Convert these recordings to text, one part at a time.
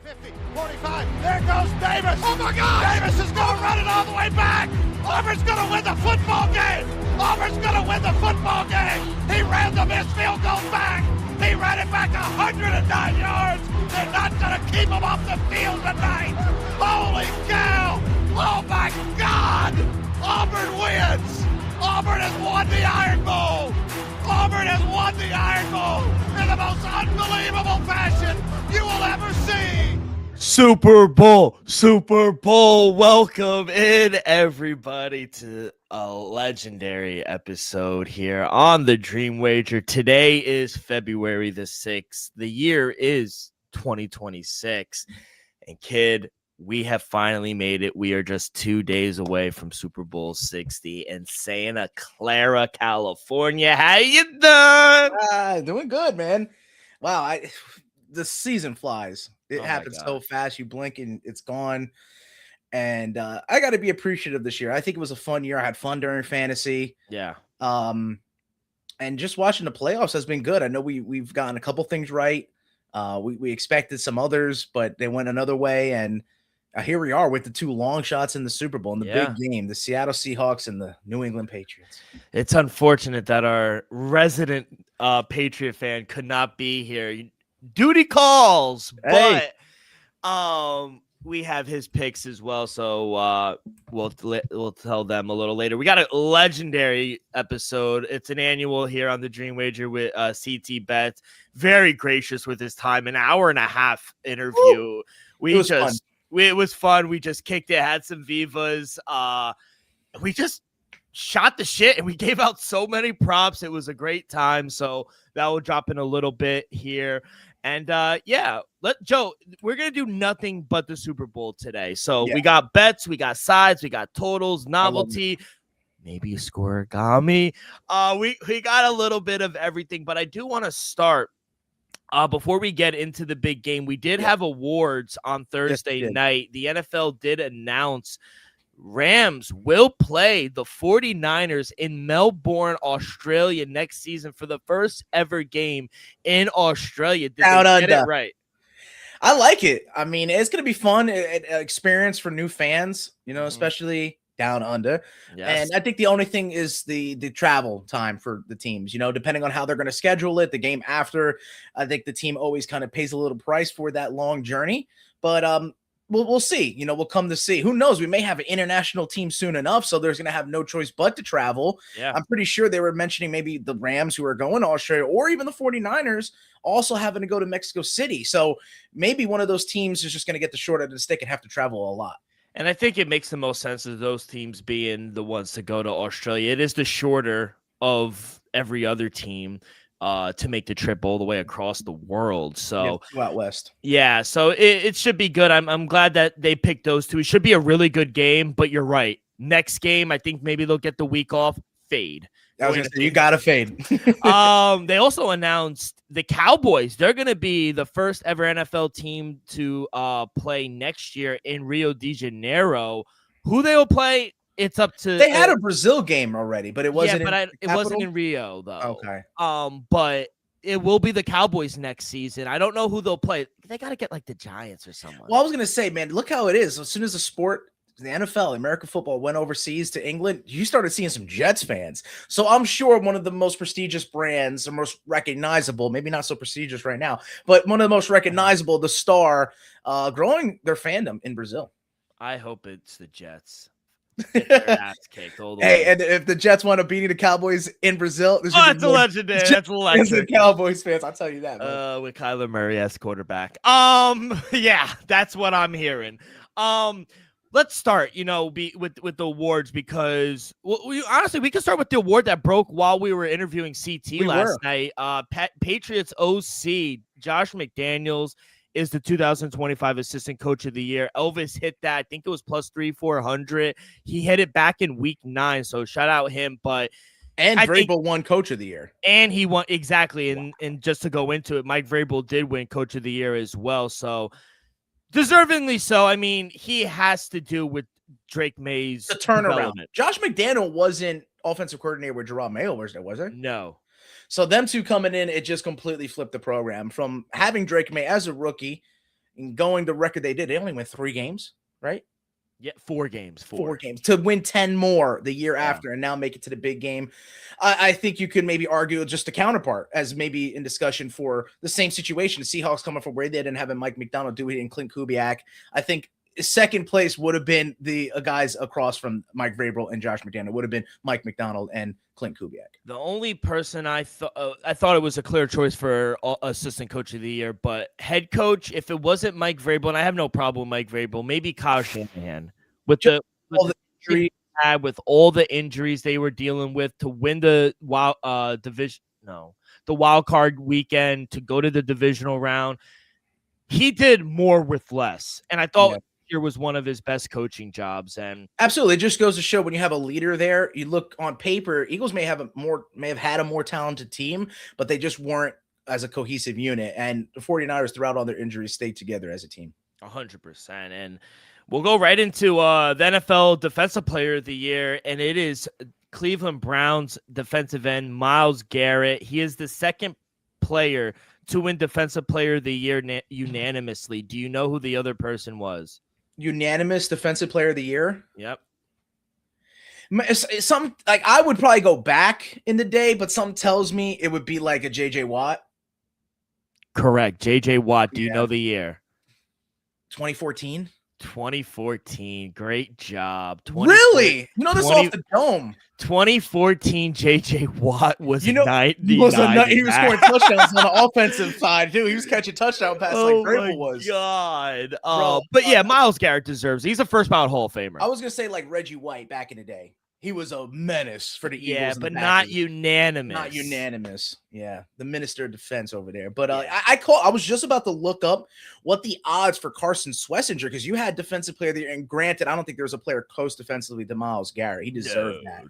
50, 45, there goes Davis. Oh my God! Davis is going to run it all the way back. Auburn's going to win the football game. Auburn's going to win the football game. He ran the missed field goal back. He ran it back 109 yards. They're not going to keep him off the field tonight. Holy cow. Oh my God. Auburn wins. Auburn has won the Iron Bowl. Auburn has won the Iron Bowl in the most unbelievable fashion you will ever see. Super Bowl. Welcome in, everybody, to a legendary episode here on the Dream Wager. Today is February the 6th. The year is 2026. And kid, we have finally made it. We are just 2 days away from Super Bowl 60 in Santa Clara, California. How you doing? Doing good, man. Wow, the season flies. It happens so fast. You blink and it's gone. And I got to be appreciative this year. I think it was a fun year. I had fun during fantasy. Yeah. And just watching the playoffs has been good. I know we've gotten a couple things right. We expected some others, but they went another way. And here we are with the two long shots in the Super Bowl in the big game, the Seattle Seahawks and the New England Patriots. It's unfortunate that our resident Patriot fan could not be here. Duty calls, but we have his picks as well, so we'll tell them a little later. We got a legendary episode. It's an annual here on the Dream Wager with CT Bets. Very gracious with his time, an hour and a half interview. It was fun. We just kicked it, had some Vivas. We just shot the shit, and we gave out so many props. It was a great time, so that will drop in a little bit here. And Joe, we're going to do nothing but the Super Bowl today. So we got bets, we got sides, we got totals, novelty, maybe a scoregami. We got a little bit of everything, but I do want to start before we get into the big game. We did have awards on Thursday night. The NFL did announce Rams will play the 49ers in Melbourne, Australia next season for the first ever game in Australia. Did they get it right? I like it. I mean, it's going to be fun experience for new fans, especially down under. Yes. And I think the only thing is the travel time for the teams, depending on how they're going to schedule it, the game after. I think the team always kind of pays a little price for that long journey, but we'll see. We'll come to see. Who knows? We may have an international team soon enough, so there's going to have no choice but to travel. Yeah. I'm pretty sure they were mentioning maybe the Rams who are going to Australia, or even the 49ers also having to go to Mexico City. So maybe one of those teams is just going to get the short end of the stick and have to travel a lot. And I think it makes the most sense of those teams being the ones to go to Australia. It is the shorter of every other team to make the trip all the way across the world. So out west. Yeah, so it should be good. I'm glad that they picked those two. It should be a really good game, but you're right. Next game, I think maybe they'll get the week off. Fade. I was gonna say, you gotta fade. They also announced the Cowboys. They're gonna be the first ever NFL team to play next year in Rio de Janeiro. Who they will play? It's up to. They had a Brazil game already, but it wasn't. Yeah, but it wasn't in Rio though. Okay. But it will be the Cowboys next season. I don't know who they'll play. They got to get like the Giants or someone. Well, I was gonna say, man, look how it is. As soon as the NFL, American football went overseas to England, you started seeing some Jets fans. So I'm sure one of the most prestigious brands, the most recognizable, maybe not so prestigious right now, but one of the most recognizable, the Star, growing their fandom in Brazil. I hope it's the Jets. Get their ass kicked all the way. And if the Jets want to beat the Cowboys in Brazil, that's a legendary. That's electric. The Cowboys fans, I'll tell you that. With Kyler Murray as quarterback. Yeah, that's what I'm hearing. Let's start, with the awards because honestly, we can start with the award that broke while we were interviewing CT last night. Patriots OC Josh McDaniels is the 2025 Assistant Coach of the Year. Elvis hit that. I think it was plus 3,400. He hit it back in week 9, so shout out him. And Vrabel won Coach of the Year. And he won, exactly. And just to go into it, Mike Vrabel did win Coach of the Year as well. So deservingly so. I mean, he has to do with Drake May's the turnaround. Josh McDaniel wasn't offensive coordinator with Jerome Mayo, was it? No. So them two coming in, it just completely flipped the program from having Drake May as a rookie and going the record they did, they only went 3 games, right? Yeah, 4 games. 4 games to win 10 more the year after and now make it to the big game. I think you could maybe argue just a counterpart as maybe in discussion for the same situation. The Seahawks coming from where they didn't have Mike McDonald, Dewey, and Clint Kubiak. I think second place would have been the guys across from Mike Vrabel and Josh McDaniel. Would have been Mike McDonald and Clint Kubiak. The only person I thought it was a clear choice for assistant coach of the year, but head coach, if it wasn't Mike Vrabel, and I have no problem with Mike Vrabel, maybe Kyle Shanahan with the all the injuries they were dealing with to win the wild card weekend, to go to the divisional round. He did more with less, and I thought year was one of his best coaching jobs. And absolutely, it just goes to show when you have a leader there, you look on paper, Eagles may have had a more talented team, but they just weren't as a cohesive unit. And the 49ers, throughout all their injuries, stayed together as a team. 100%. And we'll go right into the NFL Defensive Player of the Year, and it is Cleveland Browns defensive end Myles Garrett. He is the second player to win Defensive Player of the Year unanimously. Do you know who the other person was? Unanimous Defensive Player of the Year? Yep. Some, like, I would probably go back in the day, but something tells me it would be like a J.J. Watt. Correct. J.J. Watt. Do you know the year? 2014. 2014. Great job. Really? You know this off the dome. 2014, J.J. Watt was he was scoring touchdowns on the offensive side, too. He was catching touchdown passes like Vrabel was. God. But yeah, Myles Garrett deserves it. He's a first-ballot Hall of Famer. I was going to say like Reggie White back in the day. He was a menace for the Eagles. Yeah, but not unanimous. Not unanimous. Yeah, the Minister of Defense over there. But I was just about to look up what the odds for Carson Schlesinger, because you had Defensive Player of the Year, and granted, I don't think there was a player close defensively to Myles Garrett. He deserved that.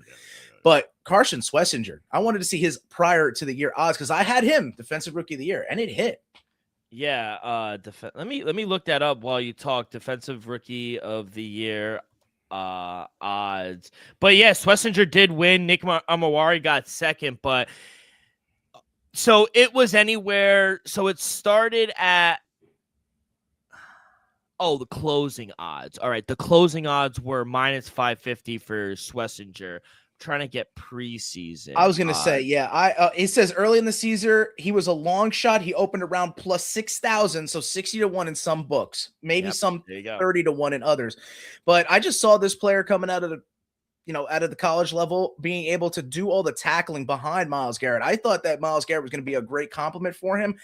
But Carson Schlesinger, I wanted to see his prior to the year odds because I had him Defensive Rookie of the Year, and it hit. Yeah, let me look that up while you talk. Defensive Rookie of the Year odds. But yeah, Schlesinger did win. Nick Amawari got second, but so it was anywhere. So it started at the closing odds. All right, the closing odds were minus 550 for Schlesinger. Trying to get preseason. I was gonna say, yeah. It says early in the season he was a long shot. He opened around plus 6,000, so 60-1 in some books, maybe some 30-1 in others. But I just saw this player coming out of the college level, being able to do all the tackling behind Myles Garrett. I thought that Myles Garrett was going to be a great compliment for him.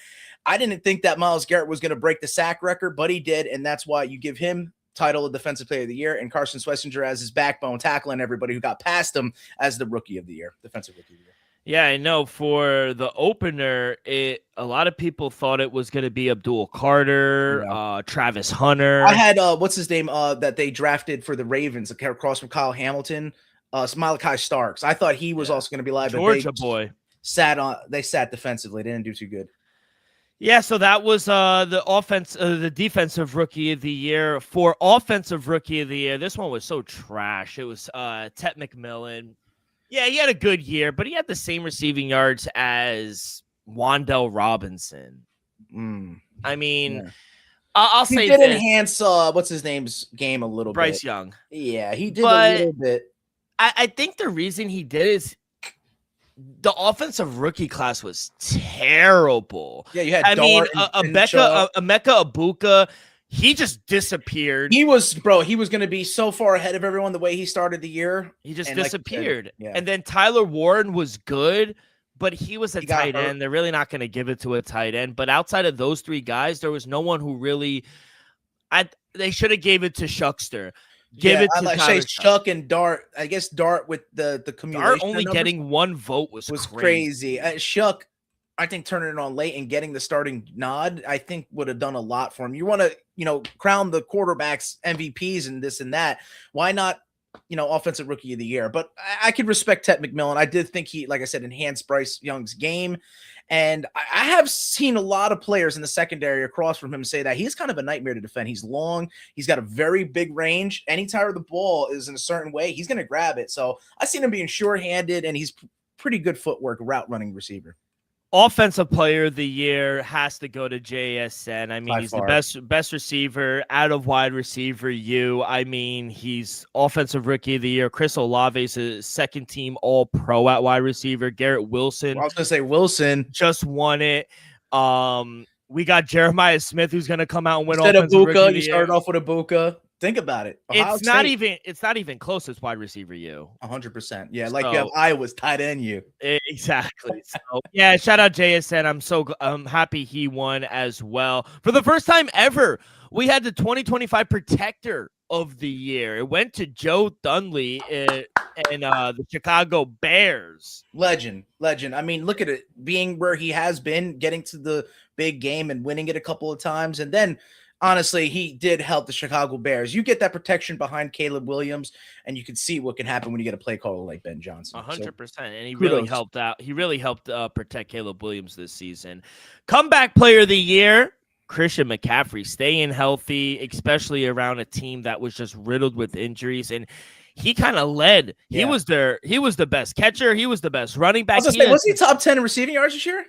I didn't think that Myles Garrett was going to break the sack record, but he did, and that's why you give him title of Defensive Player of the Year, and Carson Schlesinger as his backbone, tackling everybody who got past him as the Rookie of the Year, Defensive Rookie of the Year. Yeah, I know. For the opener, a lot of people thought it was going to be Abdul Carter, Travis Hunter. I had what's his name that they drafted for the Ravens across from Kyle Hamilton, Malachi Starks. I thought he was also going to be live. Georgia boy. They sat defensively. They didn't do too good. Yeah, so that was the Defensive Rookie of the Year. For Offensive Rookie of the Year, this one was so trash. It was Tet McMillan. Yeah, he had a good year, but he had the same receiving yards as Wan'Dale Robinson. I mean, I'll say he did enhance what's his name's game a little bit. Bryce Young. Yeah, he did a little bit. I think the reason he did is the offensive rookie class was terrible. Yeah, you had Emeka Egbuka, he just disappeared. He was going to be so far ahead of everyone the way he started the year. He just disappeared. And then Tyler Warren was good, but he was a tight end. They're really not going to give it to a tight end. But outside of those three guys, there was no one who really they should have gave it to Shuckster. Give it to Tyler Chuck and Dart. I guess Dart with the cumulation. Dart only getting one vote was crazy. Shuck, I think turning it on late and getting the starting nod, I think would have done a lot for him. You want to, crown the quarterbacks MVPs and this and that. Why not, Offensive Rookie of the Year? But I could respect Tet McMillan. I did think he, like I said, enhanced Bryce Young's game. And I have seen a lot of players in the secondary across from him say that he's kind of a nightmare to defend. He's long. He's got a very big range. Anytime the ball is in a certain way, he's going to grab it. So I've seen him being sure-handed, and he's pretty good footwork, route running receiver. Offensive player of the year has to go to JSN. I mean, By he's far. the best receiver out of wide receiver. I mean, he's offensive rookie of the year. Chris Olave is a second team all pro at wide receiver. Garrett Wilson. I was gonna say Wilson just won it. We got Jeremiah Smith who's gonna come out and win instead of offensive rookie of Buka. the You year. started off with a Buka. Think about it. It's not even close as wide receiver you. 100%. Yeah, like you have Iowa's tight end you. Exactly. So yeah, shout out JSN. I'm happy he won as well. For the first time ever, we had the 2025 protector of the year. It went to Joe Dunley and the Chicago Bears. Legend. I mean, look at it being where he has been, getting to the big game and winning it a couple of times, and then honestly, he did help the Chicago Bears. You get that protection behind Caleb Williams, and you can see what can happen when you get a play caller like Ben Johnson. 100%. And he really helped out. He really helped protect Caleb Williams this season. Comeback player of the year, Christian McCaffrey, staying healthy, especially around a team that was just riddled with injuries. And he kind of led. Yeah. He was the best catcher. He was the best running back. Was he top 10 in receiving yards this year?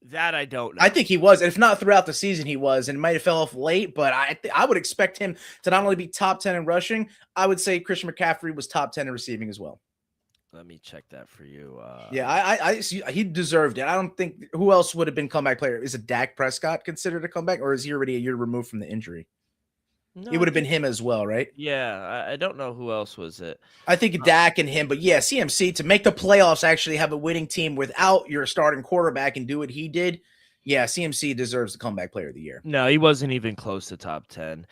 That I don't know. I think he was. If not throughout the season, he was, and might have fell off late. But I would expect him to not only be top 10 in rushing. I would say Christian McCaffrey was top 10 in receiving as well. Let me check that for you. Yeah, he deserved it. I don't think who else would have been comeback player. Is it Dak Prescott considered a comeback, or is he already a year removed from the injury? No, it would have been him as well, right? Yeah, I don't know who else was it. I think Dak and him, but yeah, CMC to make the playoffs, actually have a winning team without your starting quarterback and do what he did. Yeah, CMC deserves the comeback player of the year. No, he wasn't even close to top 10.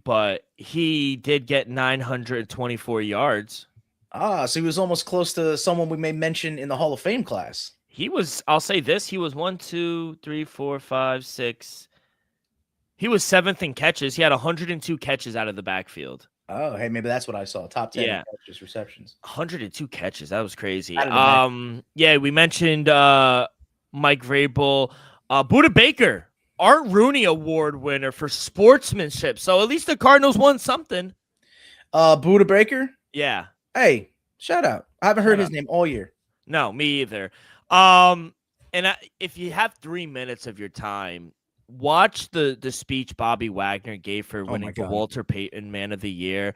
But he did get 924 yards. So he was almost close to someone we may mention in the Hall of Fame class. I'll say this, he was 1, 2, 3, 4, 5, 6. He was 7th in catches. He had 102 catches out of the backfield. Oh, hey, maybe that's what I saw. Top 10 catches, receptions. 102 catches. That was crazy. Yeah, we mentioned Mike Vrabel. Budda Baker, Art Rooney Award winner for sportsmanship. So at least the Cardinals won something. Budda Baker? Yeah. Hey, shout out. I haven't heard his name all year. No, me either. If you have 3 minutes of your time, watch the speech Bobby Wagner gave for winning the Walter Payton Man of the Year.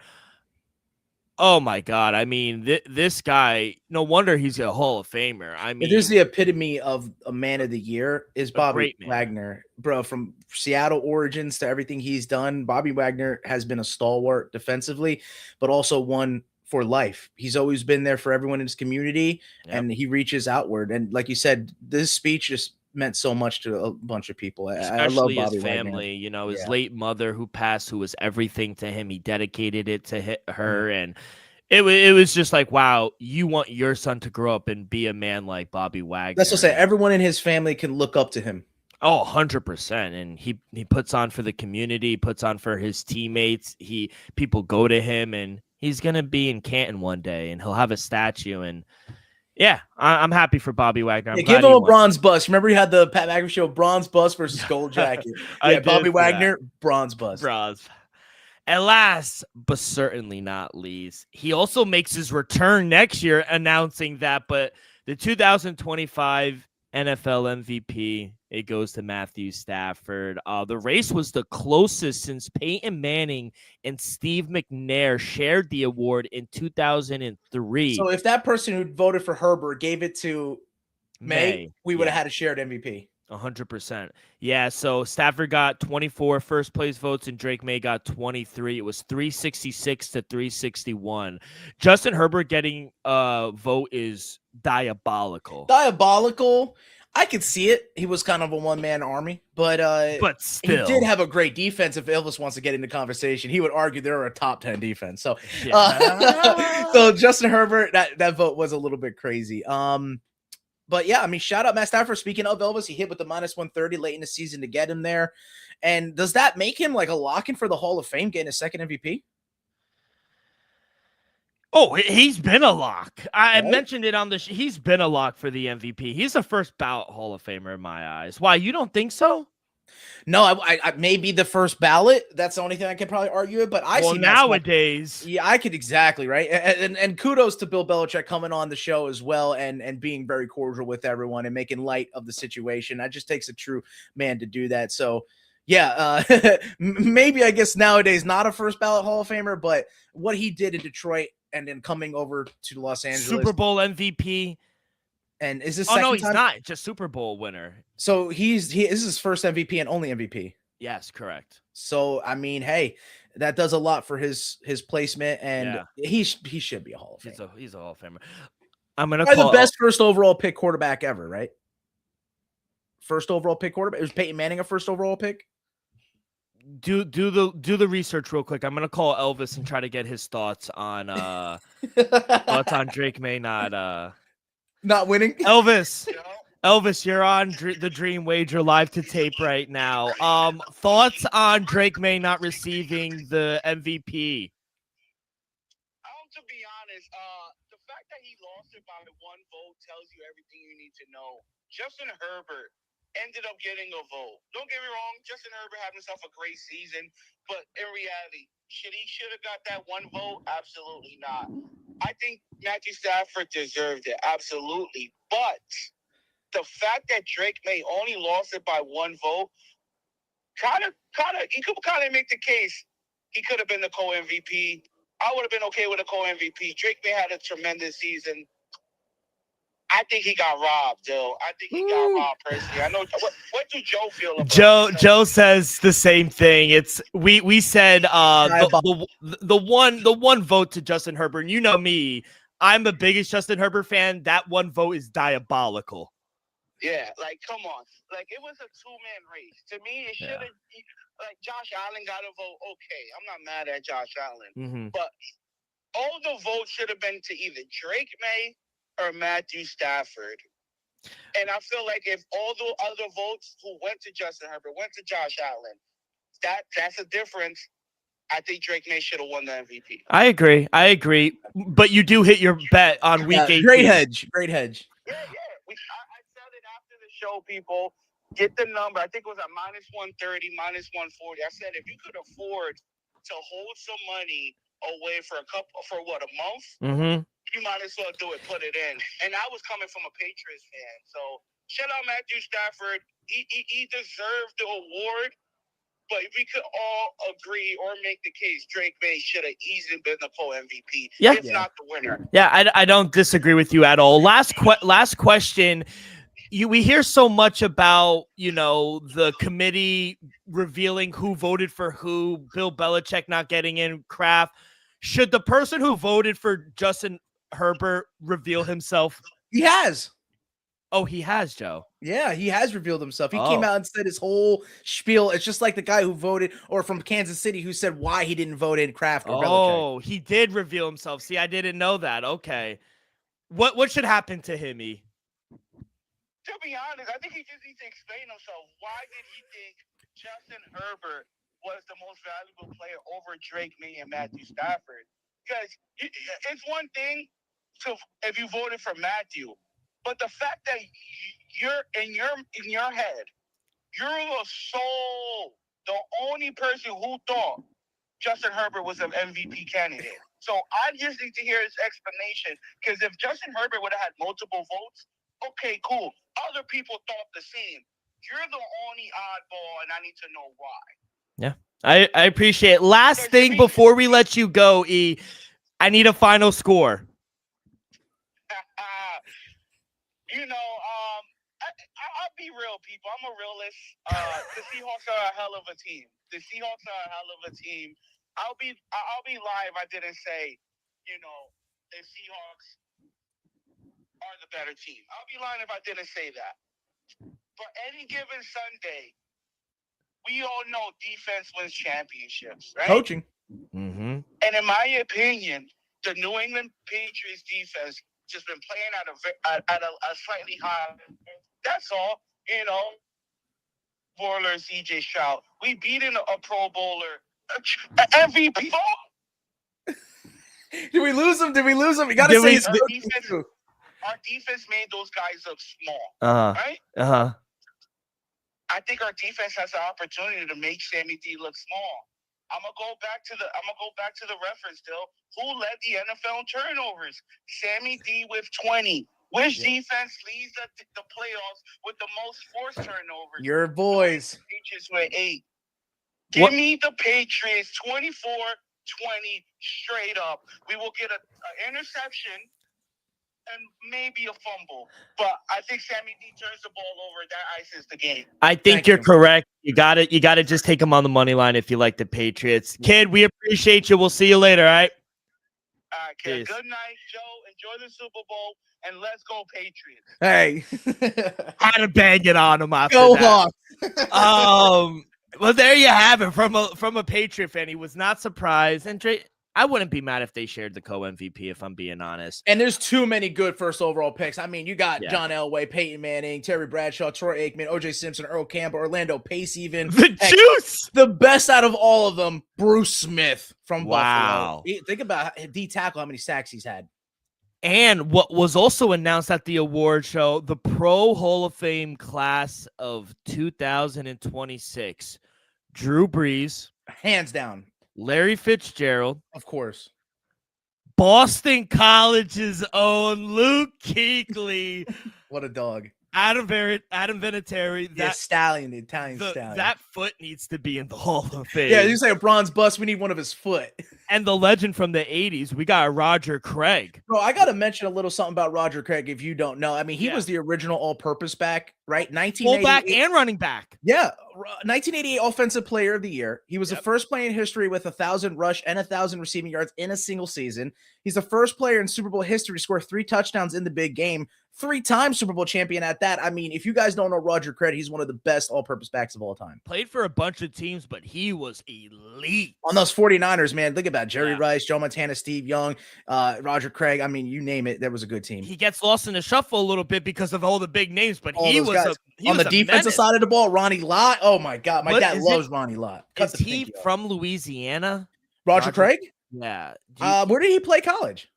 Oh my God! I mean, this guy. No wonder he's a Hall of Famer. I mean, it is the epitome of a Man of the Year. Is Bobby Wagner, bro? From Seattle origins to everything he's done, Bobby Wagner has been a stalwart defensively, but also one for life. He's always been there for everyone in his community, and he reaches outward. And like you said, this speech just meant so much to a bunch of people. Especially I love his Bobby family, Wagner. You know, his late mother who passed, who was everything to him. He dedicated it to her, and it was just like, wow, you want your son to grow up and be a man like Bobby Wagner. That's what I say. Everyone in his family can look up to him. Oh, 100%. And he puts on for the community, puts on for his teammates. People go to him, and he's going to be in Canton one day, and he'll have a statue. And yeah, I'm happy for Bobby Wagner. Give him a bronze bust. Remember, you had the Pat McAfee show, bronze bust versus gold jacket. Bobby Wagner, bronze bust. Bronze. And last, but certainly not least, he also makes his return next year, announcing that. But the 2025 NFL MVP, it goes to Matthew Stafford. The race was the closest since Peyton Manning and Steve McNair shared the award in 2003. So if that person who voted for Herbert gave it to May, we would have had a shared MVP. 100%. Yeah, so Stafford got 24 first place votes and Drake May got 23. It was 366 to 361. Justin Herbert getting a vote is diabolical. I could see it. He was kind of a one-man army, but still, he did have a great defense. If Elvis wants to get into conversation, he would argue they're a top 10 defense. So, so Justin Herbert, that vote was a little bit crazy. But yeah, I mean, shout out Matt Stafford. Speaking of Elvis, he hit with the -130 late in the season to get him there. And does that make him like a lock-in for the Hall of Fame, getting a second MVP? Oh, he's been a lock. I mentioned it on the he's been a lock for the MVP. He's a first ballot Hall of Famer in my eyes. Why, you don't think so? No, I maybe the first ballot. That's the only thing I could probably argue it. But I see nowadays. Yeah, I could exactly right. And kudos to Bill Belichick coming on the show as well and being very cordial with everyone and making light of the situation. That just takes a true man to do that. So yeah, maybe I guess nowadays not a first ballot Hall of Famer, but what he did in Detroit and then coming over to Los Angeles, Super Bowl MVP. And is this? Oh no, he's not. Just Super Bowl winner. So he is his first MVP and only MVP. Yes, correct. So I mean, hey, that does a lot for his placement, and he should be a Hall of Famer. He's a Hall of Famer. I'm gonna call the best first overall pick quarterback ever, right? First overall pick quarterback. Was Peyton Manning a first overall pick? Do the research real quick. I'm gonna call Elvis and try to get his thoughts on Drake May not winning. Elvis, you're on the Dream Wager live to tape right now. Thoughts on Drake May not receiving the MVP? To be honest, the fact that he lost it by 1 vote tells you everything you need to know. Justin Herbert ended up getting a vote. Don't get me wrong, Justin Herbert had himself a great season, but in reality, he should have got that 1 vote? Absolutely not. I think Matthew Stafford deserved it, absolutely. But the fact that Drake May only lost it by 1 vote, you could kind of make the case he could have been the co-MVP. I would have been okay with a co-MVP. Drake May had a tremendous season. I think he got robbed, Joe. I think he got robbed personally. I know. What do Joe feel about it? Joe says the same thing. It's we said the one vote to Justin Herbert. And you know me, I'm the biggest Justin Herbert fan. That 1 vote is diabolical. Yeah, like come on, like it was a 2-man race. To me, it should have. Like Josh Allen got a vote. Okay, I'm not mad at Josh Allen, but all the votes should have been to either Drake May or Matthew Stafford. And I feel like if all the other votes who went to Justin Herbert went to Josh Allen, that's a difference. I think Drake May should have won the MVP. I agree. But you do hit your bet on week 18. Great hedge. Yeah. I said it after the show, people. Get the number. I think it was at -130, -140. I said if you could afford to hold some money away for a month, you might as well do it, put it in. And I was coming from a Patriots fan. So shout out Matthew Stafford. He deserved the award, but we could all agree or make the case Drake May should have easily been the co-MVP, if not the winner. Yeah, I don't disagree with you at all. Last question. We hear so much about, the committee revealing who voted for who, Bill Belichick not getting in, Kraft. Should the person who voted for Justin Herbert reveal himself? He has. Oh, he has, Joe. Yeah, he has revealed himself. He came out and said his whole spiel. It's just like the guy who voted, or from Kansas City, who said why he didn't vote in Kraft or Belichick. Oh, he did reveal himself. See, I didn't know that. Okay. What should happen to him, E? To be honest, I think he just needs to explain himself. Why did he think Justin Herbert was the most valuable player over Drake May and Matthew Stafford? Because it's one thing if you voted for Matthew, but the fact that you're in your head, you're the only person who thought Justin Herbert was an MVP candidate. So I just need to hear his explanation. Because if Justin Herbert would have had multiple votes, okay, cool. Other people thought the same. You're the only oddball, and I need to know why. Yeah, I appreciate it. Last thing before we let you go, E, I need a final score. I'll be real, people. I'm a realist. The Seahawks are a hell of a team. I'll be live. I didn't say, the Seahawks are the better team. I'll be lying if I didn't say that. But any given Sunday, we all know defense wins championships, right? Coaching. Mm-hmm. And in my opinion, the New England Patriots defense just been playing at a slightly high. That's all, Bowler, CJ Stroud. We beaten a Pro Bowler, MVP. Did we lose him? You got to say his defense. Our defense made those guys look small, right? I think our defense has the opportunity to make Sammy D look small. I'm gonna go back to the reference still. Who led the NFL in turnovers? Sammy D with 20. Which defense leads the playoffs with the most forced turnovers? Your boys. Patriots with 8. Give me the Patriots 24-20 straight up. We will get an interception and maybe a fumble, but I think Sammy D turns the ball over. That ices the game. I think you're correct. You got to just take him on the money line if you like the Patriots. Kid, we appreciate you. We'll see you later. All right. All right, kid. Good night, Joe. Enjoy the Super Bowl, and let's go Patriots. Hey, had to bang it on him after go that. Hawks. Well, there you have it from a Patriot fan. He was not surprised, and I wouldn't be mad if they shared the co-MVP, if I'm being honest. And there's too many good first overall picks. I mean, you got John Elway, Peyton Manning, Terry Bradshaw, Troy Aikman, O.J. Simpson, Earl Campbell, Orlando Pace even. The juice! The best out of all of them, Bruce Smith from Buffalo. Think about D tackle, how many sacks he's had. And what was also announced at the award show, the Pro Hall of Fame class of 2026. Drew Brees. Hands down. Larry Fitzgerald. Of course. Boston College's own Luke Kuechly. What a dog. Adam Vinatieri. The Italian stallion. That foot needs to be in the Hall of Fame. Yeah, you say a bronze bust, we need one of his foot. And the legend from the 80s, we got Roger Craig. Bro, I got to mention a little something about Roger Craig if you don't know. I mean, he was the original all-purpose back, right? Fullback and running back. Yeah, 1988 Offensive Player of the Year. He was the first player in history with 1,000 rush and 1,000 receiving yards in a single season. He's the first player in Super Bowl history to score 3 touchdowns in the big game. 3-time Super Bowl champion at that. I mean, if you guys don't know Roger Craig, he's one of the best all-purpose backs of all time. Played for a bunch of teams, but he was elite. On those 49ers, man, think about Jerry Rice, Joe Montana, Steve Young, Roger Craig. I mean, you name it, that was a good team. He gets lost in the shuffle a little bit because of all the big names, but he was on the defensive side of the ball. Ronnie Lott. Oh my God, my dad loves Ronnie Lott. Is he from Louisiana? Roger Craig? Yeah. Where did he play college?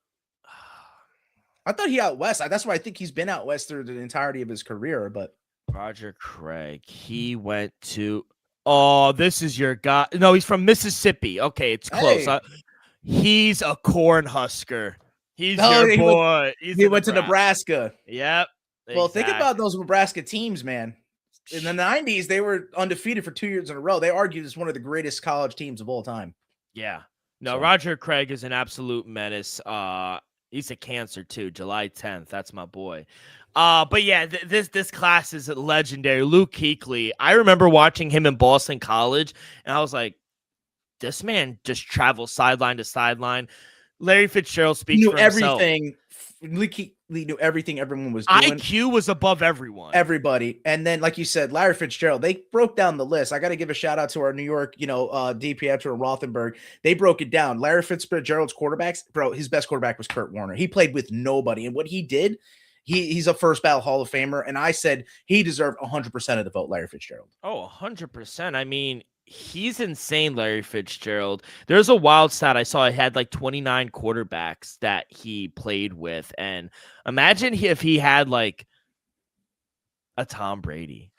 I thought he out west. That's why I think he's been out west through the entirety of his career. But Roger Craig, he went to. Oh, this is your guy. No, he's from Mississippi. Okay, it's close. He's a Cornhusker. He's your boy. He went to Nebraska. Yep. Well, think about those Nebraska teams, man. In the 90s, they were undefeated for 2 years in a row. They argued it's one of the greatest college teams of all time. Yeah. No, Roger Craig is an absolute menace. He's a Cancer too. July 10th. That's my boy. But yeah, this class is legendary. Luke Kuechly. I remember watching him in Boston College, and I was like, this man just travels sideline to sideline. Larry Fitzgerald speaks for himself. Everything. Luke Kuechly knew everything everyone was doing. IQ was above everyone. Everybody. And then, like you said, Larry Fitzgerald, they broke down the list. I got to give a shout out to our New York, DiPietro and Rothenberg. They broke it down. Larry Fitzgerald's quarterbacks, bro, his best quarterback was Kurt Warner. He played with nobody. And what he did, he's a first ballot Hall of Famer. And I said he deserved 100% of the vote, Larry Fitzgerald. Oh, 100%. I mean, he's insane, Larry Fitzgerald. There's a wild stat I saw. He had like 29 quarterbacks that he played with. And imagine if he had like a Tom Brady.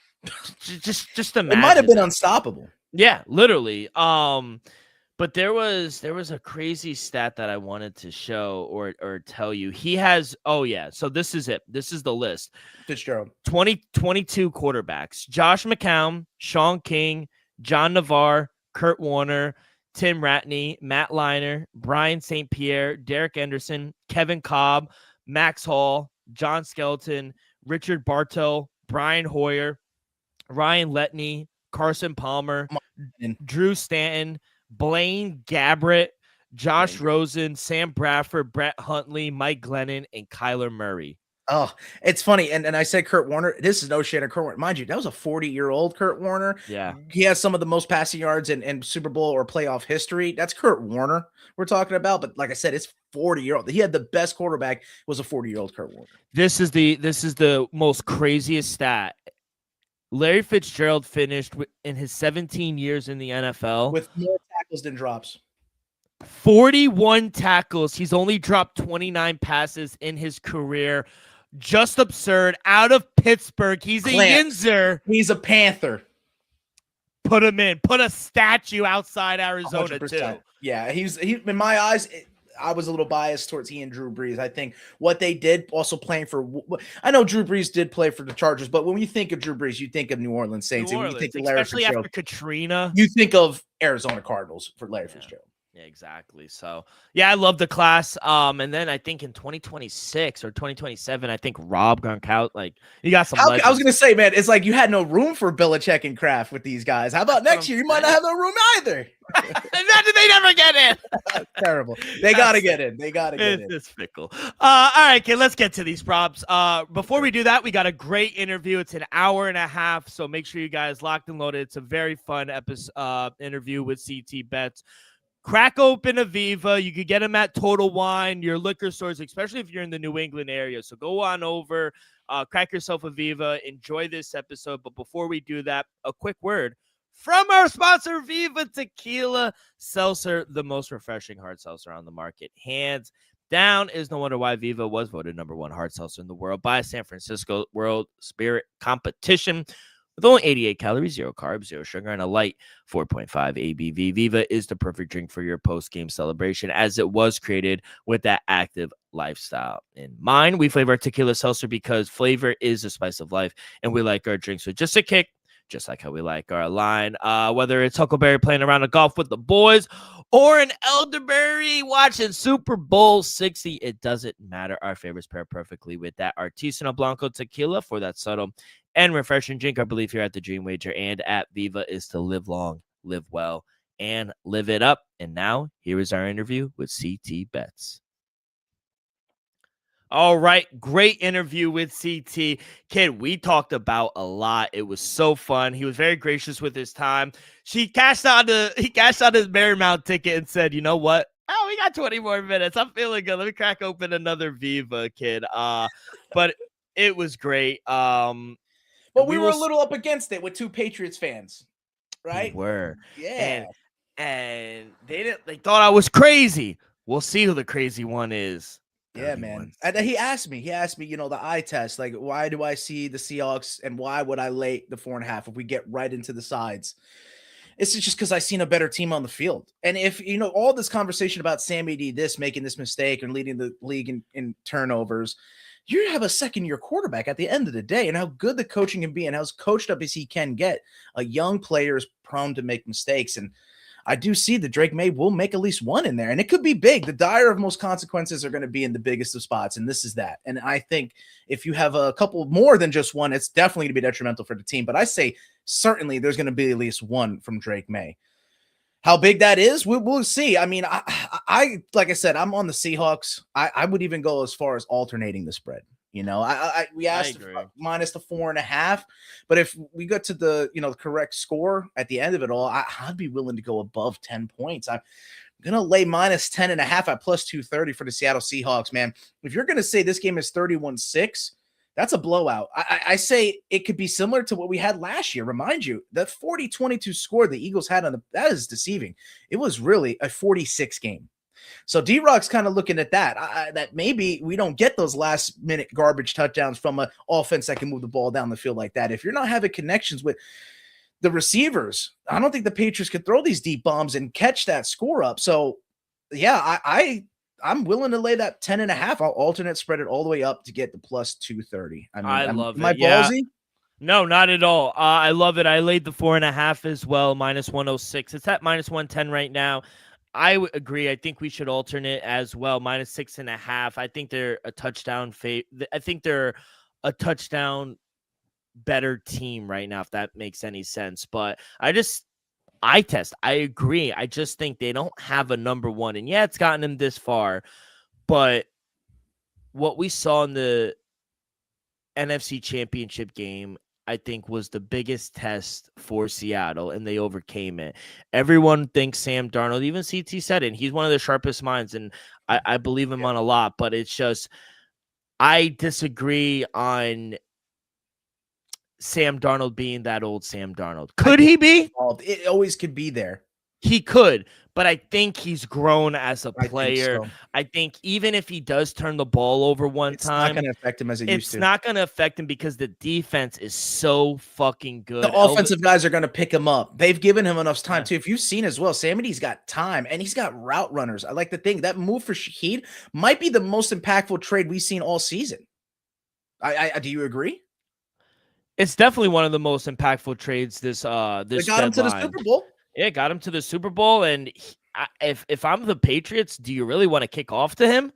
just imagine. It might have been unstoppable. Yeah, literally. But there was a crazy stat that I wanted to show or tell you. He has, so this is it. This is the list. Fitzgerald. 22 quarterbacks. Josh McCown, Sean King, John Navarre, Kurt Warner, Tim Ratney, Matt Leinart, Brian St. Pierre, Derek Anderson, Kevin Kolb, Max Hall, John Skelton, Richard Bartow, Brian Hoyer, Ryan Letney, Carson Palmer, Drew Stanton, Blaine Gabbert, Josh Rosen, Sam Bradford, Brett Huntley, Mike Glennon, and Kyler Murray. Oh, it's funny. And I said Kurt Warner. This is no shade of Kurt Warner. Mind you, that was a 40-year-old Kurt Warner. Yeah. He has some of the most passing yards in Super Bowl or playoff history. That's Kurt Warner we're talking about. But like I said, it's 40-year-old. He had the best quarterback, was a 40-year-old Kurt Warner. This is the most craziest stat. Larry Fitzgerald finished in his 17 years in the NFL with more tackles than drops. 41 tackles. He's only dropped 29 passes in his career. just absurd. Out of Pittsburgh. He's a Yinzer. He's a Panther. Put him in. Put a statue outside Arizona 100%. too. Yeah, he in my eyes. I was a little biased towards he and Drew Brees. I think what they did, also playing for. I know Drew Brees did play for the Chargers, but when you think of Drew Brees, you think of New Orleans Saints. New Orleans, and when you think of Larry especially Fitzgerald, after Katrina, you think of Arizona Cardinals for Larry Fitzgerald. Yeah, exactly. So, yeah, I love the class. And then I think in 2026 or 2027, I think Rob Gronkowski, like, you got some. I was gonna say, man, it's like you had no room for Belichick and Kraft with these guys. How about next year? You might not have no room either. Imagine they never get in. Terrible. They gotta get in. They gotta get in. It's fickle. All right, kid, let's get to these props. Before we do that, we got a great interview. It's an hour and a half, so make sure you guys locked and loaded. It's a very fun interview with CT Bets. Crack open a Viva. You could get them at Total Wine, your liquor stores, especially if you're in the New England area. So go on over, crack yourself a Viva, enjoy this episode. But before we do that, a quick word from our sponsor, Viva Tequila Seltzer, the most refreshing hard seltzer on the market. Hands down, is no wonder why Viva was voted #1 hard seltzer in the world by San Francisco World Spirit Competition. With only 88 calories, 0 carbs, 0 sugar, and a light 4.5 ABV, Viva is the perfect drink for your post-game celebration, as it was created with that active lifestyle in mind. We flavor our tequila seltzer because flavor is the spice of life, and we like our drinks with just a kick, just like how we like our line. Whether it's Huckleberry playing around a golf with the boys or an elderberry watching Super Bowl 60, it doesn't matter. Our favorites pair perfectly with that Artisanal Blanco tequila for that subtle and refreshing drink. I believe here at the Dream Wager and at Viva is to live long, live well, and live it up. And now here is our interview with CT Bets. All right, great interview with CT. Kid, we talked about a lot. It was so fun. He was very gracious with his time. He cashed out his Marymount ticket and said, "You know what? Oh, we got 20 more minutes. I'm feeling good. Let me crack open another Viva, kid." But it was great. But we were a little up against it with two Patriots fans, right? We were. Yeah. And they thought I was crazy. We'll see who the crazy one is. Yeah, man. And he asked me, the eye test, like, why do I see the Seahawks and why would I lay the 4.5 if we get right into the sides? It's just because I seen a better team on the field. And if, all this conversation about Sammy D, making this mistake and leading the league in turnovers, you have a second-year quarterback at the end of the day, and how good the coaching can be and how coached up as he can get. A young player is prone to make mistakes, and I do see that Drake May will make at least one in there, and it could be big. The dire of most consequences are going to be in the biggest of spots, and this is that. And I think if you have a couple more than just one, it's definitely going to be detrimental for the team. But I say certainly there's going to be at least one from Drake May. How big that is, we'll see. I mean, I like I said, I'm on the Seahawks. I would even go as far as alternating the spread. We asked minus the 4.5, but if we get to the the correct score at the end of it all, I'd be willing to go above 10 points. I'm gonna lay minus 10.5 at plus 230 for the Seattle Seahawks. Man, if you're gonna say this game is 31-6. That's a blowout. I say it could be similar to what we had last year. Remind you, that 40-22 score the Eagles had that is deceiving. It was really a 46 game. So D-Rock's kind of looking at that, that maybe we don't get those last-minute garbage touchdowns from an offense that can move the ball down the field like that. If you're not having connections with the receivers, I don't think the Patriots could throw these deep bombs and catch that score up. So, yeah, I'm willing to lay that 10.5. I'll alternate spread it all the way up to get the plus 230. I love it. Am I ballsy? No, not at all. I love it. I laid the 4.5 as well, minus 106. It's at minus 110 right now. I would agree. I think we should alternate as well, minus 6.5. I think they're a touchdown I think they're a touchdown better team right now, if that makes any sense. But I agree. I just think they don't have a number one. And yeah, it's gotten them this far. But what we saw in the NFC Championship game, I think, was the biggest test for Seattle, and they overcame it. Everyone thinks Sam Darnold, even CT said it, and he's one of the sharpest minds, and I believe him on a lot. But it's just, I disagree on Sam Darnold being that old Sam Darnold. Could he be? It always could be there. He could, but I think he's grown as a player. So. I think even if he does turn the ball over time, it's not going to affect him as it used to. It's not going to affect him because the defense is so fucking good. The offensive guys are going to pick him up. They've given him enough time too. If you've seen as well, Sam Edey's got time and he's got route runners. I like to think that move for Shaheed might be the most impactful trade we've seen all season. Do you agree? It's definitely one of the most impactful trades this They got him to the Super Bowl. Yeah, got him to the Super Bowl. And if I'm the Patriots, do you really want to kick off to him?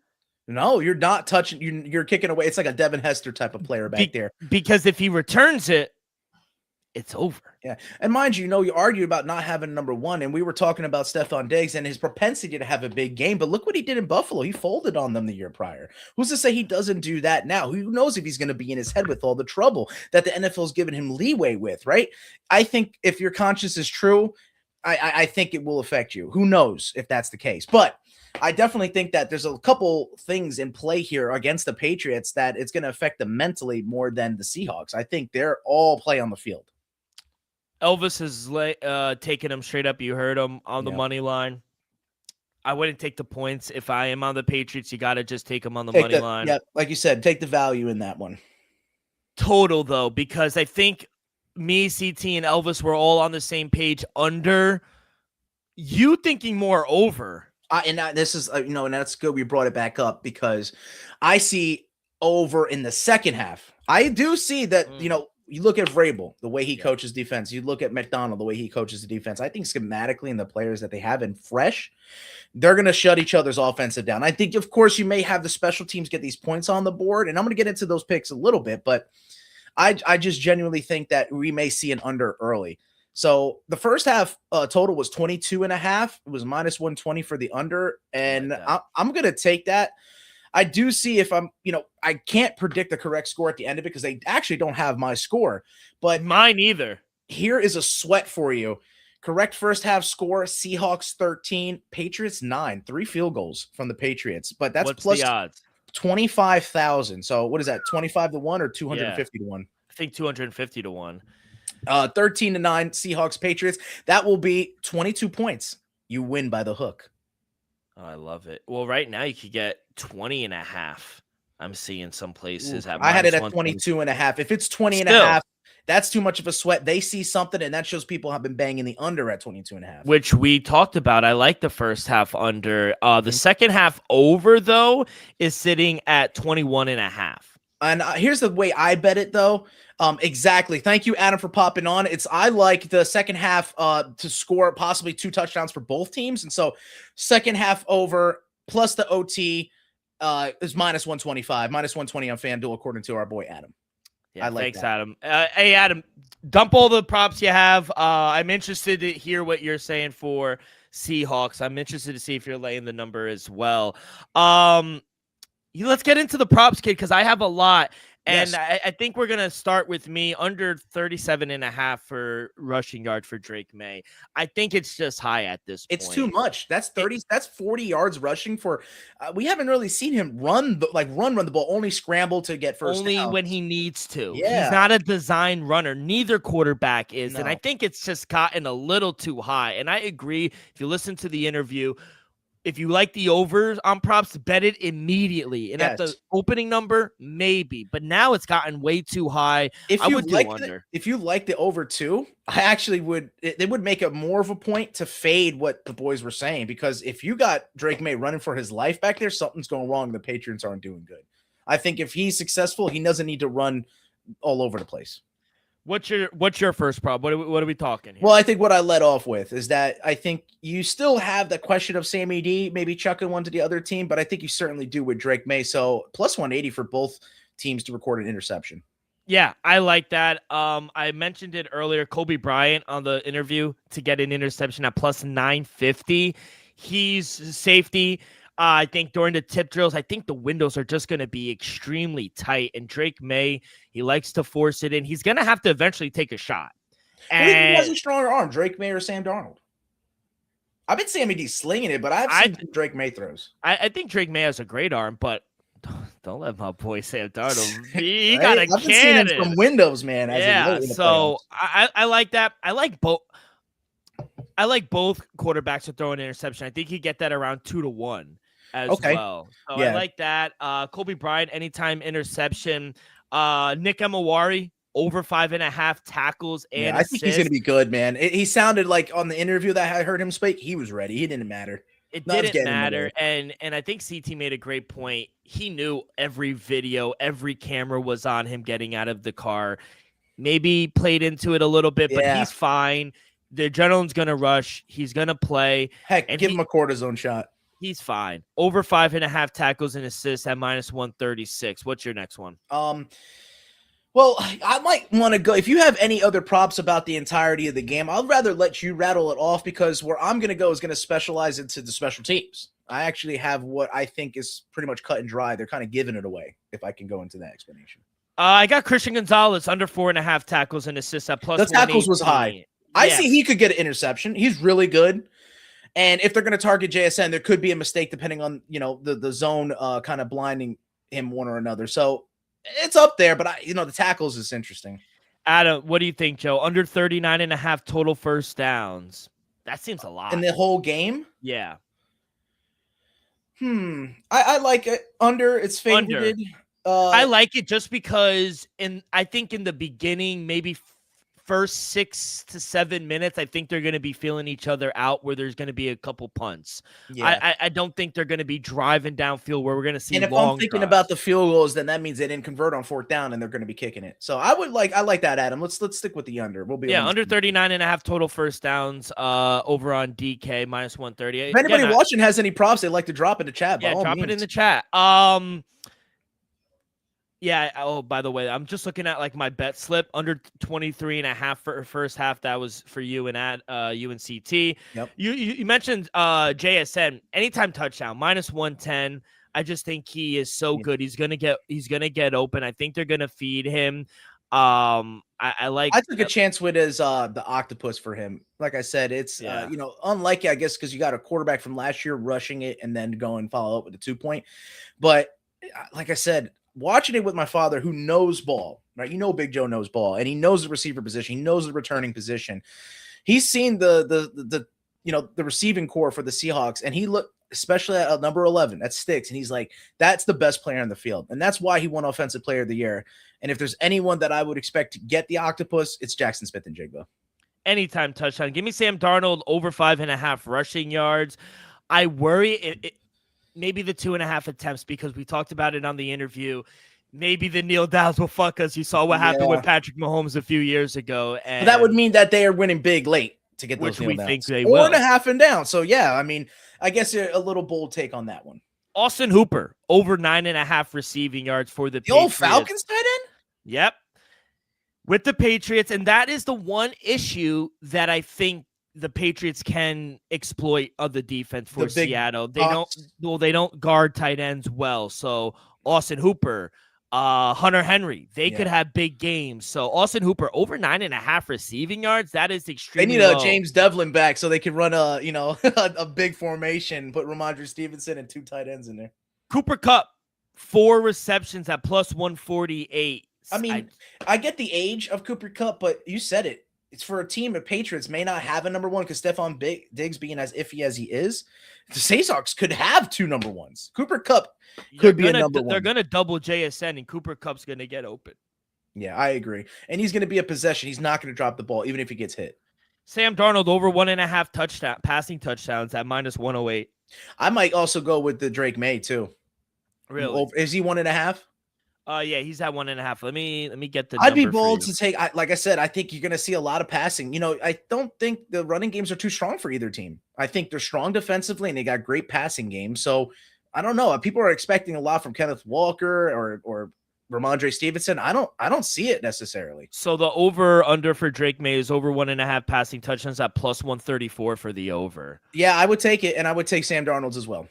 No, you're not touching. You're kicking away. It's like a Devin Hester type of player back there. Because if he returns it, it's over. Yeah. And mind you, you argue about not having number one. And we were talking about Stephon Diggs and his propensity to have a big game. But look what he did in Buffalo. He folded on them the year prior. Who's to say he doesn't do that now? Who knows if he's going to be in his head with all the trouble that the NFL's given him leeway with, right? I think if your conscience is true, I think it will affect you. Who knows if that's the case? But I definitely think that there's a couple things in play here against the Patriots that it's going to affect them mentally more than the Seahawks. I think they're all play on the field. Elvis is taking him straight up. You heard him on the money line. I wouldn't take the points. If I am on the Patriots, you got to just take them on the money line. Yeah, like you said, take the value in that one. Total, though, because I think me, CT, and Elvis were all on the same page under. You thinking more over. This is, and that's good we brought it back up because I see over in the second half. I do see that, you look at Vrabel, the way he coaches defense. You look at McDonald, the way he coaches the defense. I think schematically and the players that they have in fresh, they're going to shut each other's offensive down. I think, of course, you may have the special teams get these points on the board, and I'm going to get into those picks a little bit, but I just genuinely think that we may see an under early. So the first half total was 22.5. It was minus 120 for the under, and I'm going to take that. I do see if I'm, I can't predict the correct score at the end of it because they actually don't have my score, but mine either. Here is a sweat for you. Correct first half score, Seahawks 13, Patriots 9, 3 field goals from the Patriots, but that's plus the odds? 25,000. So what is that? 25 to 1 or 250 to 1? I think 250 to 1. 13 to 9 Seahawks Patriots. That will be 22 points. You win by the hook. Oh, I love it. Well, right now you could get 20.5. I'm seeing some places. I had it at 22.5. If it's 20.5, that's too much of a sweat. They see something, and that shows people have been banging the under at 22.5. Which we talked about. I like the first half under. The second half over, though, is sitting at 21.5. And here's the way I bet it, though. Exactly. Thank you, Adam, for popping on. I like the second half to score possibly 2 touchdowns for both teams. And so second half over plus the OT is minus 125, minus 120 on FanDuel, according to our boy, Adam. Yeah, thanks, that. Adam. Hey, Adam, dump all the props you have. I'm interested to hear what you're saying for Seahawks. I'm interested to see if you're laying the number as well. Let's get into the props, kid, because I have a lot. And yes. I think we're going to start with me under 37.5 for rushing yard for Drake May. I think it's just high at this point. It's too much. That's 30. That's 40 yards rushing for. We haven't really seen him run the ball. Only scramble to get first. Only down. when he needs to. Yeah. He's not a design runner. Neither quarterback is. No. And I think it's just gotten a little too high. And I agree. If you listen to the interview, if you like the overs on props, bet it immediately. And at the opening number, maybe. But now it's gotten way too high. I would do under. If you like the over too, I actually would. They would make it more of a point to fade what the boys were saying. Because if you got Drake May running for his life back there, something's going wrong. The Patriots aren't doing good. I think if he's successful, he doesn't need to run all over the place. What's your first prop? What are we talking here? Well, I think what I led off with is that I think you still have the question of Sammy D maybe chucking one to the other team, but I think you certainly do with Drake May. So plus 180 for both teams to record an interception. Yeah, I like that. I mentioned it earlier, Kobe Bryant on the interview to get an interception at plus 950. He's safety. I think during the tip drills, I think the windows are just going to be extremely tight. And Drake May, he likes to force it in. He's going to have to eventually take a shot. And who has a stronger arm, Drake May or Sam Darnold? I've been Sammy D slinging it, but I've seen Drake May throws. I think Drake May has a great arm, but don't let my boy Sam Darnold. He got a cannon. I've been seeing him from windows, man. So I like that. I like both. I like both quarterbacks to throw an interception. I think you get that around 2-1 as well. So I like that. Kobe Bryant, anytime interception. Nick Emawari, over 5.5 tackles and I think he's going to be good, man. He sounded like on the interview that I heard him speak, he was ready. He didn't matter. It didn't matter. And I think CT made a great point. He knew every video, every camera was on him getting out of the car. Maybe played into it a little bit, but he's fine. The adrenaline's going to rush. He's going to play. Heck, give him a cortisone shot. He's fine. Over 5.5 tackles and assists at -136. What's your next one? Well, I might want to go. If you have any other props about the entirety of the game, I'd rather let you rattle it off, because where I'm going to go is going to specialize into the special teams. I actually have what I think is pretty much cut and dry. They're kind of giving it away, if I can go into that explanation. I got Christian Gonzalez under 4.5 tackles and assists at +118. The tackles was high. I see he could get an interception. He's really good. And if they're going to target JSN, there could be a mistake depending on, the zone kind of blinding him one or another. So it's up there, but the tackles is interesting. Adam, what do you think, Joe? Under 39.5 total first downs. That seems a lot. In the whole game? Yeah. I like it. Under, it's favored. I like it just because I think in the beginning, maybe first 6 to 7 minutes, I think they're going to be feeling each other out, where there's going to be a couple punts. Yeah. I don't think they're going to be driving downfield where we're going to see. And if I'm thinking about the field goals, then that means they didn't convert on 4th down and they're going to be kicking it. So I like that, Adam. Let's stick with the under. We'll be under 39.5 total first downs over on DK -138. If anybody watching has any props they'd like to drop in the chat, drop it in the chat. Yeah. Oh, by the way, I'm just looking at like my bet slip under 23.5 for first half. That was for you and you and CT. Yep. You mentioned JSN anytime touchdown -110. I just think he is so good. He's gonna get open. I think they're gonna feed him. I took a chance with his the octopus for him. Like I said, it's unlike, I guess, because you got a quarterback from last year rushing it and then go and follow up with a 2-point. But like I said, watching it with my father, who knows ball, right? Big Joe knows ball, and he knows the receiver position. He knows the returning position. He's seen the receiving core for the Seahawks, and he looked, especially at number 11, that sticks. And he's like, that's the best player on the field. And that's why he won Offensive Player of the Year. And if there's anyone that I would expect to get the octopus, it's Jackson Smith-Njigba. Anytime touchdown. Give me Sam Darnold over 5.5 rushing yards. I worry maybe the 2.5 attempts, because we talked about it on the interview. Maybe the Neil Dowds will fuck us. You saw what happened with Patrick Mahomes a few years ago. And that would mean that they are winning big late to get those Neil Downs. Think they 4.5 and down. So, I guess a little bold take on that one. Austin Hooper, over 9.5 receiving yards for the Patriots. Old Falcons tight end? Yep. With the Patriots. And that is the one issue that I think the Patriots can exploit of the defense for Seattle. They don't guard tight ends well. So Austin Hooper, Hunter Henry, they could have big games. So Austin Hooper over 9.5 receiving yards. That is extremely They need low. a James Devlin back so they can run a big formation, put Ramondre Stevenson and 2 tight ends in there. Cooper Kupp, 4 receptions at +148. I get the age of Cooper Kupp, but you said it. It's for a team of Patriots may not have a number 1, because Stephon Diggs being as iffy as he is. The Seahawks could have 2 number 1s. Cooper Kupp could be a number 1. They're going to double JSN, and Cooper Kupp's going to get open. Yeah, I agree. And he's going to be a possession. He's not going to drop the ball, even if he gets hit. Sam Darnold over 1.5 passing touchdowns at -108. I might also go with the Drake May too. Really? Is he 1.5? Yeah, he's at 1.5. Let me get the. I'd be bold to take. Like I said, I think you're going to see a lot of passing. I don't think the running games are too strong for either team. I think they're strong defensively and they got great passing games. So I don't know. People are expecting a lot from Kenneth Walker or Ramondre Stevenson. I don't see it necessarily. So the over under for Drake May is over 1.5 passing touchdowns at +134 for the over. Yeah, I would take it, and I would take Sam Darnold's as well.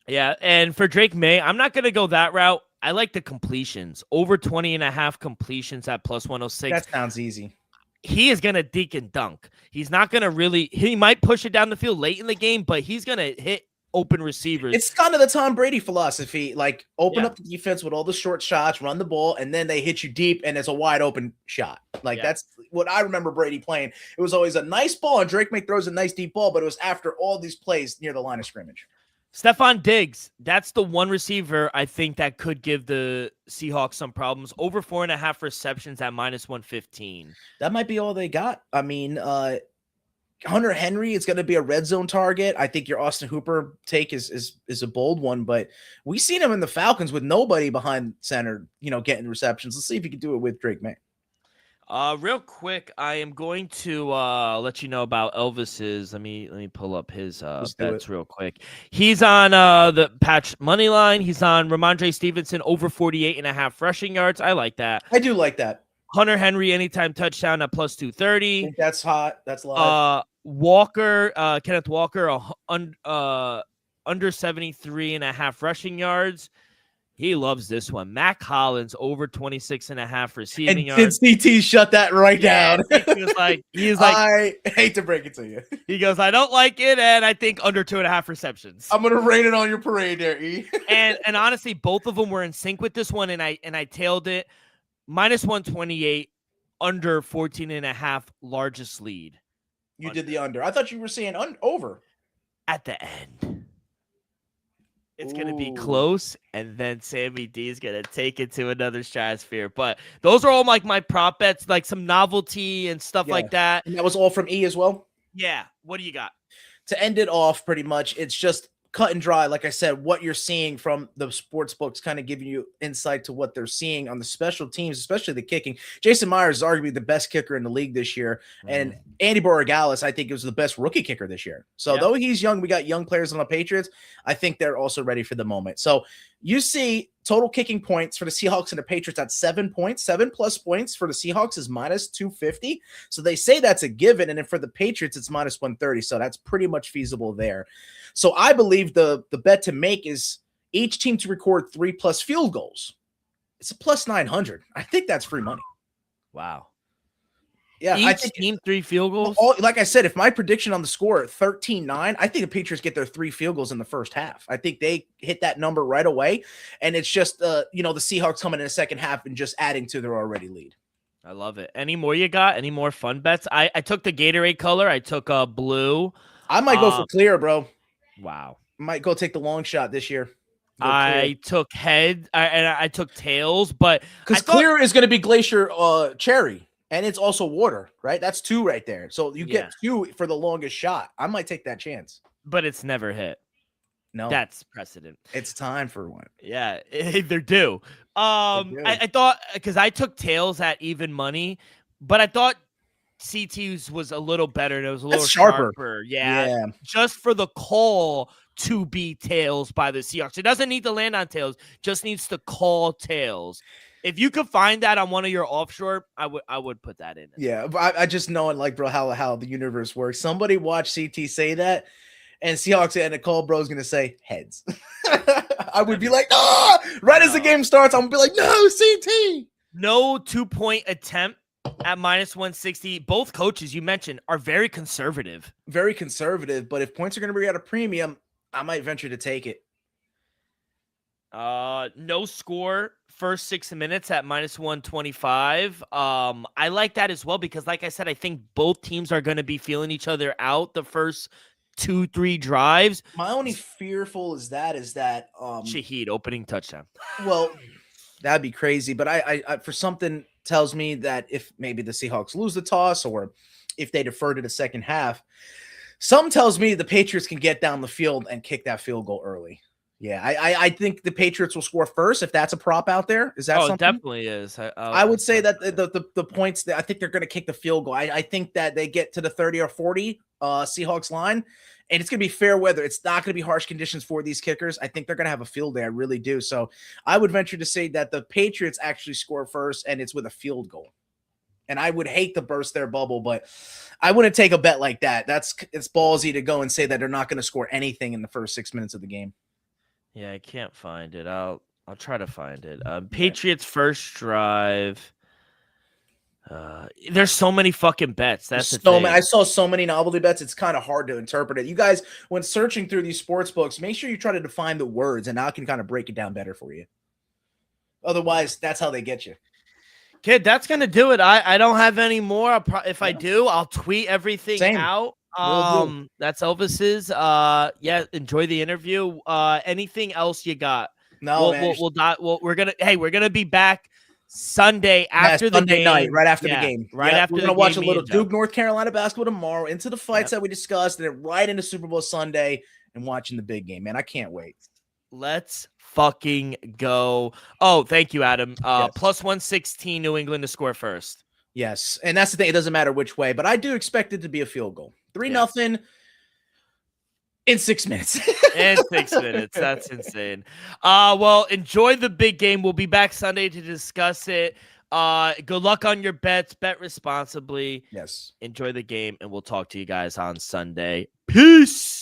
Yeah, and for Drake May, I'm not going to go that route. I like the completions. Over 20.5 completions at +106. That sounds easy. He is going to deke and dunk. He's not going to he might push it down the field late in the game, but he's going to hit open receivers. It's kind of the Tom Brady philosophy, like open Yeah. up the defense with all the short shots, run the ball, and then they hit you deep, and it's a wide open shot. Like that's what I remember Brady playing. It was always a nice ball, and Drake May throws a nice deep ball, but it was after all these plays near the line of scrimmage. Stephon Diggs, that's the one receiver I think that could give the Seahawks some problems. Over 4.5 receptions at -115. That might be all they got. I mean, Hunter Henry is going to be a red zone target. I think your Austin Hooper take is a bold one, but we've seen him in the Falcons with nobody behind center, getting receptions. Let's see if he can do it with Drake May. Real quick, I am going to let you know about Elvis's. Let me pull up his bets real quick. He's on the Patch money line. He's on Ramondre Stevenson over 48.5 rushing yards. I like that. I do like that. Hunter Henry anytime touchdown at +230. I think that's hot. That's live. Kenneth Walker under 73.5 rushing yards. He loves this one. Mac Hollins over 26.5 receiving yards. Did CT shut that right down? He's like, I hate to break it to you. He goes, I don't like it, and I think under 2.5 receptions. I'm gonna rain it on your parade there, E. and honestly, both of them were in sync with this one, and I tailed it. -128, under 14.5, largest lead. You did the under. I thought you were saying over. At the end. It's going to be close, and then Sammy D is going to take it to another stratosphere. But those are all like my prop bets, like some novelty and stuff like that. And that was all from E as well? Yeah. What do you got? To end it off, pretty much, it's just cut and dry. Like I said, what you're seeing from the sports books kind of giving you insight to what they're seeing on the special teams, especially the kicking. Jason Myers is arguably the best kicker in the league this year. And Andy Borregales, I think, was the best rookie kicker this year. So though he's young, we got young players on the Patriots. I think they're also ready for the moment. So you see total kicking points for the Seahawks and the Patriots at 7 points. 7+ points for the Seahawks is -250. So they say that's a given. And then for the Patriots, it's -130. So that's pretty much feasible there. So I believe the bet to make is each team to record 3+ field goals. It's a +900. I think that's free money. Wow. Yeah, I think team 3 field goals. Like I said, if my prediction on the score 13-9, I think the Patriots get their 3 field goals in the first half. I think they hit that number right away, and it's just the Seahawks coming in the second half and just adding to their already lead. I love it. Any more you got? Any more fun bets? I took the Gatorade color. I took blue. I might go for clear, bro. Wow. Might go take the long shot this year. I took head and I took tails, but because clear is going to be glacier cherry. And it's also water, right? That's 2 right there. So you get 2 for the longest shot. I might take that chance. But it's never hit. No. That's precedent. It's time for one. Yeah, they're due. I thought, because I took tails at even money, but I thought CT's was a little better. And it was a little sharper. Yeah. Just for the call to be tails by the Seahawks. It doesn't need to land on tails. Just needs to call tails. If you could find that on one of your offshore, I would put that in. Yeah, but I just know it, like, bro, how the universe works. Somebody watch CT say that, and Seahawks and Nicole bro's gonna say heads. I would be like, as the game starts, I'm gonna be like, no, CT. No 2-point attempt at -160. Both coaches you mentioned are very conservative. Very conservative, but if points are gonna be at a premium, I might venture to take it. No score first 6 minutes at -125. I like that as well because, like I said, I think both teams are going to be feeling each other out the first 2-3 drives. My only fearful is that Shaheed opening touchdown. Well, that'd be crazy, but I for something tells me that if maybe the Seahawks lose the toss or if they defer to the second half, some tells me the Patriots can get down the field and kick that field goal early. Yeah, I think the Patriots will score first if that's a prop out there. Is that something? It definitely is. I would say that the points that I think they're going to kick the field goal. I think that they get to the 30 or 40 Seahawks line, and it's going to be fair weather. It's not going to be harsh conditions for these kickers. I think they're going to have a field day. I really do. So I would venture to say that the Patriots actually score first, and it's with a field goal. And I would hate to burst their bubble, but I wouldn't take a bet like that. It's ballsy to go and say that they're not going to score anything in the first 6 minutes of the game. Yeah, I can't find it. I'll try to find it. Patriots first drive. There's so many fucking bets. That's the so thing. many. I saw so many novelty bets. It's kind of hard to interpret it. You guys, when searching through these sports books, make sure you try to define the words, and I can kind of break it down better for you. Otherwise, that's how they get you. Kid, that's gonna do it. I don't have any more. If I do, I'll tweet everything out. That's Elvis's. Yeah, enjoy the interview. Anything else you got? No, we're gonna be back Sunday after the Sunday game. night, right after the game. After we're gonna watch a little Duke North Carolina basketball tomorrow, into the fights that we discussed, and then right into Super Bowl Sunday and watching the big game. Man, I can't wait. Let's fucking go. Oh, thank you, Adam. Yes. Plus 116 New England to score first. Yes, and that's the thing. It doesn't matter which way, but I do expect it to be a field goal. 3-0 in 6 minutes. In 6 minutes. That's insane. Well, enjoy the big game. We'll be back Sunday to discuss it. Good luck on your bets. Bet responsibly. Yes. Enjoy the game, and we'll talk to you guys on Sunday. Peace.